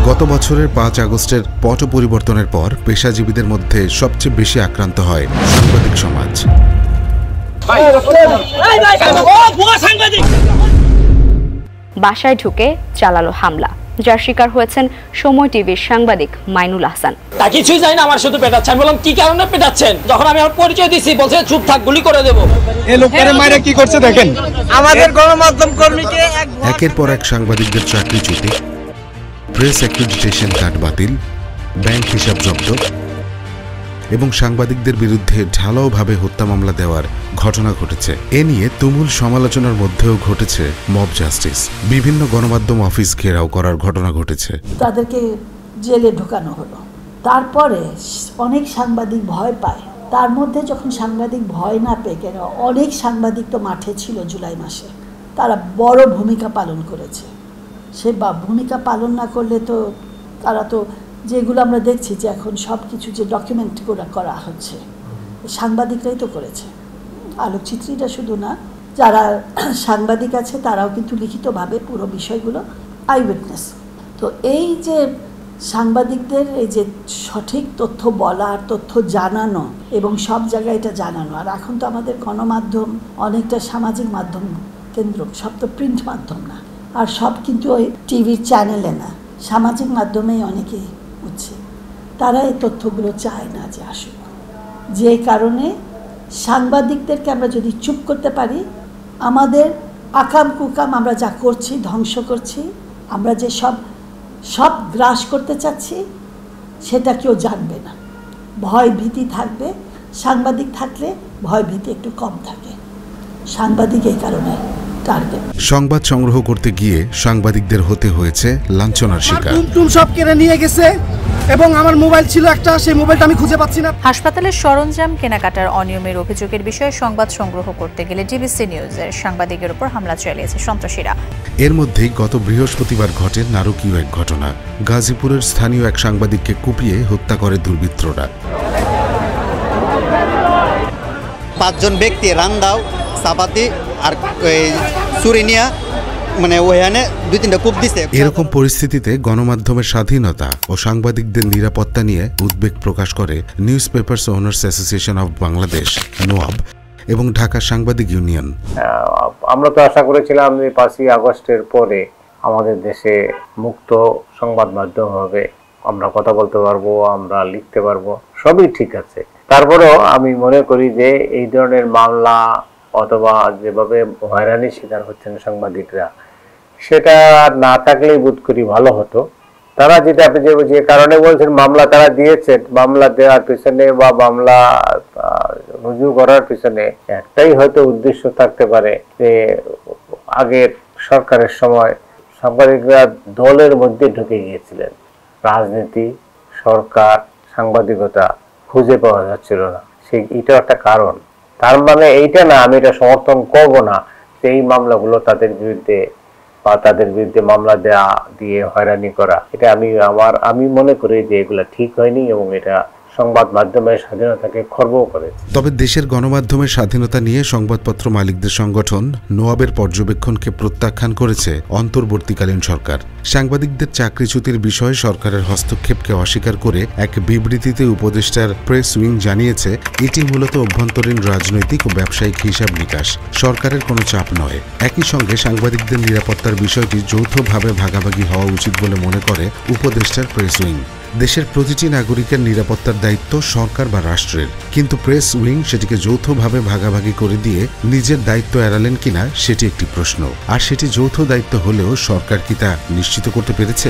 গত বছরের ৫ আগস্টের পট পরিবর্তনের পর পেশাজীবীদের মধ্যে সবচেয়ে বেশি আক্রান্ত হয় সাংবাদিক সমাজ। বাসায় ঢুকে চালালো হামলা, যার শিকার হয়েছেন সময় টিভির সাংবাদিক মাইনুল আহসান। তা কিছুই জানি না, আমার শুধু পেটাচ্ছে। আমি বললাম কি কারণে পেটাচ্ছেন? যখন আমি আমার পরিচয় দিছি বলছে চুপ থাক, গুলি করে দেব। এই লোকটারে মাইরা কি করছে দেখেন। আমাদের গণমাধ্যম কর্মীকে একের পর এক সাংবাদিকদের চাকরিচ্যুতি, প্রেস অ্যাক্রিডিটেশন কার্ড বাতিল, ব্যাংক হিসাব জব্দ এবং সাংবাদিকদের বিরুদ্ধে ঢালাওভাবে হত্যা মামলা দেওয়ার ঘটনা ঘটেছে। এ নিয়ে তুমুল সমালোচনার মধ্যেও ঘটেছে মব জাস্টিস। বিভিন্ন গণমাধ্যম অফিস ঘেরাও করার ঘটনা ঘটেছে। তাদেরকে জেলে ঢোকানো হলো। তারপরে অনেক সাংবাদিক ভয় পায়। তার মধ্যে যখন সাংবাদিক ভয় না পেয়ে, কেন অনেক সাংবাদিক তো মাঠে ছিল জুলাই মাসে, তারা বড় ভূমিকা পালন করেছে। সে ভূমিকা পালন না করলে তো তারা তো, যেগুলো আমরা দেখছি যে এখন সব কিছু যে ডকুমেন্ট করা হচ্ছে, সাংবাদিকরাই তো করেছে। আলোকচিত্রীরা শুধু না, যারা সাংবাদিক আছে তারাও কিন্তু লিখিতভাবে পুরো বিষয়গুলো আই উইটনেস। তো এই যে সাংবাদিকদের এই যে সঠিক তথ্য বলার, তথ্য জানানো এবং সব জায়গায় এটা জানানো, আর এখন তো আমাদের গণমাধ্যম অনেকটা সামাজিক মাধ্যম কেন্দ্র, সব তো প্রিন্ট মাধ্যম না, আর সব কিন্তু ওই টিভির চ্যানেলে না, সামাজিক মাধ্যমেই অনেকে হচ্ছে। তারা এই তথ্যগুলো চায় না যে আসুক। যে কারণে সাংবাদিকদেরকে আমরা যদি চুপ করতে পারি, আমাদের আকাম কুকাম আমরা যা করছি, ধ্বংস করছি, আমরা যে সব গ্রাস করতে চাচ্ছি, সেটা কেউ জানবে না। ভয় ভীতি থাকবে। সাংবাদিক থাকলে ভয় ভীতি একটু কম থাকে। সাংবাদিক এই কারণে টার্গেট। সংবাদ সংগ্রহ করতে গিয়ে সাংবাদিকদের হতে হয়েছে লাঞ্ছনার শিকার। সব কেড়ে নিয়ে গেছে এবং আমার মোবাইল ছিল একটা, সেই মোবাইলটা আমি খুঁজে পাচ্ছি না। হাসপাতালের সরঞ্জাম কেনাকাটার অনিয়মের অভিযোগের বিষয়ে সংবাদ সংগ্রহ করতে গেলে ডিবিসি নিউজের সাংবাদিকের উপর হামলা চালিয়েছে সন্ত্রাসীরা। এর মধ্যেই গত বৃহস্পতিবার ঘটে নারকীয় এক ঘটনা। গাজীপুরের স্থানীয় এক সাংবাদিককে কুপিয়ে হত্যা করে দুর্বৃত্তরা। ৫ জন ব্যক্তি রান্দাও, চাপাতি আর সুরিনিয়া মানে ওখানে ২-৩টা কূপ দিছে। এরকম পরিস্থিতিতে গণমাধ্যমের স্বাধীনতা ও সাংবাদিকদের নিরাপত্তা নিয়ে উদ্বেগ প্রকাশ করে newspapers owners association of Bangladesh, NOAB, এবং ঢাকা সাংবাদিক ইউনিয়ন। আমরা তো আশা করেছিলাম যে ৫ই আগস্টের পরে আমাদের দেশে মুক্ত সংবাদ মাধ্যম হবে, আমরা কথা বলতে পারবো, আমরা লিখতে পারবো, সবই ঠিক আছে। তারপরেও আমি মনে করি যে এই ধরনের মামলা অথবা যেভাবে হয়রানির শিকার হচ্ছেন সাংবাদিকরা, সেটা না থাকলেই বোধ করি ভালো হতো। তারা যেটা আপনি যে কারণে বলছেন মামলা তারা দিয়েছেন, মামলা দেওয়ার পিছনে বা মামলা রুজু করার পিছনে একটাই হয়তো উদ্দেশ্য থাকতে পারে যে আগের সরকারের সময় সাংবাদিকরা দলের মধ্যে ঢুকে গিয়েছিলেন। রাজনীতি, সরকার, সাংবাদিকতা খুঁজে পাওয়া যাচ্ছিল না, এটা একটা কারণ। তার মানে এইটা না, আমি এটা সমর্থন করব না যে এই মামলাগুলো তাদের বিরুদ্ধে বা তাদের বিরুদ্ধে মামলা দেওয়া দিয়ে হয়রানি করা, এটা আমি মনে করি যে এগুলো ঠিক হয়নি এবং এটা সংবাদ মাধ্যমের স্বাধীনতাকে খর্ব করে। তবে দেশের গণমাধ্যমের স্বাধীনতা নিয়ে সংবাদপত্র মালিকদের সংগঠন নোয়াবের পর্যবেক্ষণকে প্রত্যাখ্যান করেছে অন্তর্বর্তীকালীন সরকার। সাংবাদিকদের চাকরিচ্যুতির বিষয়ে সরকারের হস্তক্ষেপকে অস্বীকার করে এক বিবৃতিতে উপদেষ্টার প্রেস উইং জানিয়েছে, এটি মূলত অভ্যন্তরীণ রাজনৈতিক ও ব্যবসায়িক হিসাব নিকাশ, সরকারের কোনো চাপ নয়। একই সঙ্গে সাংবাদিকদের নিরাপত্তার বিষয়টি যৌথভাবে ভাগাভাগি হওয়া উচিত বলে মনে করে উপদেষ্টার প্রেস উইং। দেশের প্রতিটি নাগরিকের নিরাপত্তার দায়িত্ব সরকার বা রাষ্ট্রের, কিন্তু প্রেস উইং সেটিকে যৌথভাবে ভাগাভাগি করে দিয়ে নিজের দায়িত্ব এড়ালেন কিনা সেটি একটি প্রশ্ন। আর সেটি যৌথ দায়িত্ব হলেও সরকার কি তা নিশ্চিত করতে পেরেছে?